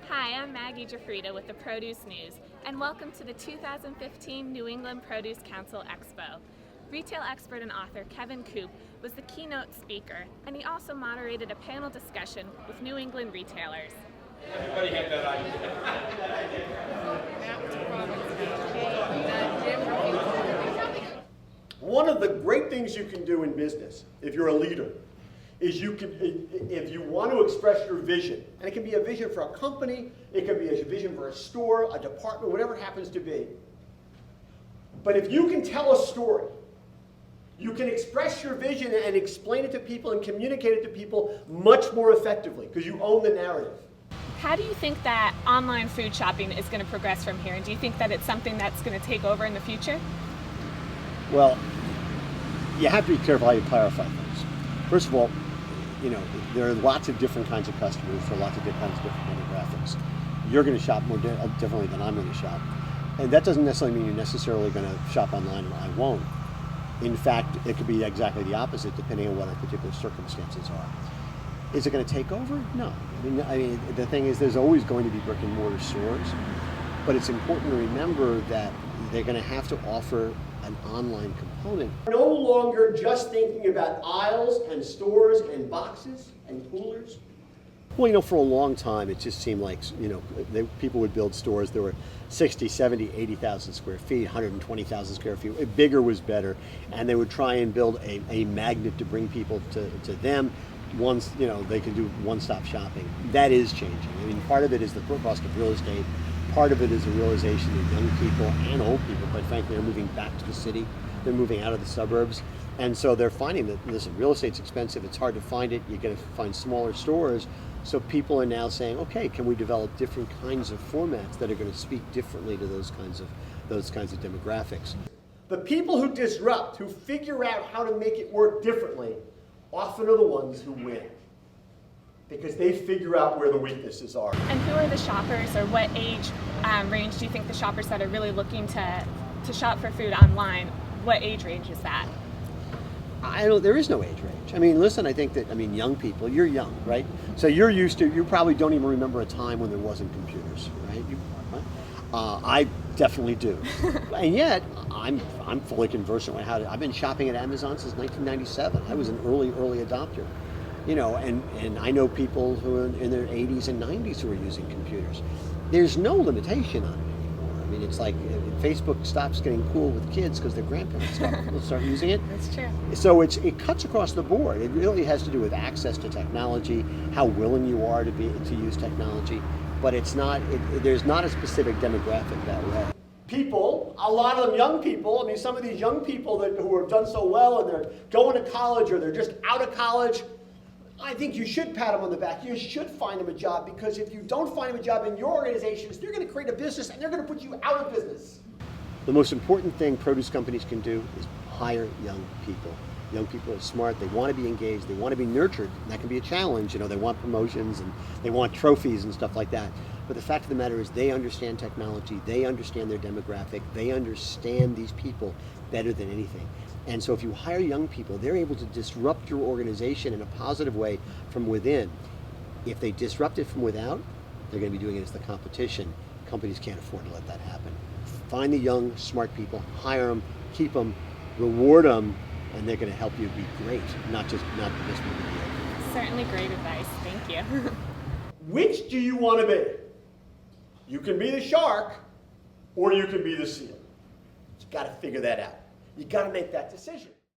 Hi, I'm Maggie Jafrida with the Produce News, and welcome to the 2015 New England Produce Council Expo. Retail expert and author Kevin Coupe was the keynote speaker, and he also moderated a panel discussion with New England retailers. Everybody had that idea. One of the great things you can do in business, if you're a leader, is if you want to express your vision, and it can be a vision for a company, it can be a vision for a store, a department, whatever it happens to be. But if you can tell a story, you can express your vision and explain it to people and communicate it to people much more effectively because you own the narrative. How do you think that online food shopping is going to progress from here? And do you think that it's something that's going to take over in the future? Well, you have to be careful how you clarify things. First of all, there are lots of different kinds of customers for lots of different demographics. You're going to shop more differently than I'm going to shop. And that doesn't necessarily mean you're necessarily going to shop online and I won't. In fact, it could be exactly the opposite depending on what our particular circumstances are. Is it going to take over? No. I mean, the thing is there's always going to be brick and mortar stores, but it's important to remember that they're going to have to offer an online component. No longer just thinking about aisles and stores and boxes and coolers. Well, for a long time, it just seemed like, people would build stores that were 60, 70, 80,000 square feet, 120,000 square feet. Bigger was better. And they would try and build a magnet to bring people to them. Once, they can do one-stop shopping. That is changing. I mean, part of it is the cost of real estate. Part of it is the realization that young people and old people, quite frankly, are moving back to the city. They're moving out of the suburbs. And so they're finding that, listen, real estate's expensive. It's hard to find it. You're going to find smaller stores. So people are now saying, okay, can we develop different kinds of formats that are going to speak differently to those kinds of demographics? The people who disrupt, who figure out how to make it work differently, often are the ones who win. Because they figure out where the weaknesses are. And who are the shoppers, or what age range do you think the shoppers that are really looking to shop for food online, what age range is that? There is no age range. I mean, listen, I think that, young people, you're young, right? So you probably don't even remember a time when there wasn't computers, right? I definitely do. And yet, I'm fully conversant with I've been shopping at Amazon since 1997. I was an early adopter. And I know people who are in their 80s and 90s who are using computers. There's no limitation on it anymore. I mean, it's like Facebook stops getting cool with kids because their grandparents will start using it. That's true. So it cuts across the board. It really has to do with access to technology, how willing you are to use technology, but there's not a specific demographic that way. People, a lot of them young people, some of these young people who have done so well and they're going to college or they're just out of college, I think you should pat them on the back. You should find them a job, because if you don't find them a job in your organizations, they're going to create a business and they're going to put you out of business. The most important thing produce companies can do is hire young people. Young people are smart, they want to be engaged, they want to be nurtured, and that can be a challenge. They want promotions and they want trophies and stuff like that. But the fact of the matter is they understand technology, they understand their demographic, they understand these people better than anything. And so if you hire young people, they're able to disrupt your organization in a positive way from within. If they disrupt it from without, they're going to be doing it as the competition. Companies can't afford to let that happen. Find the young, smart people, hire them, keep them, reward them, and they're going to help you be great, not just mediocre. Certainly great advice. Thank you. Which do you want to be? You can be the shark, or you can be the seal. You've got to figure that out. You've got to make that decision.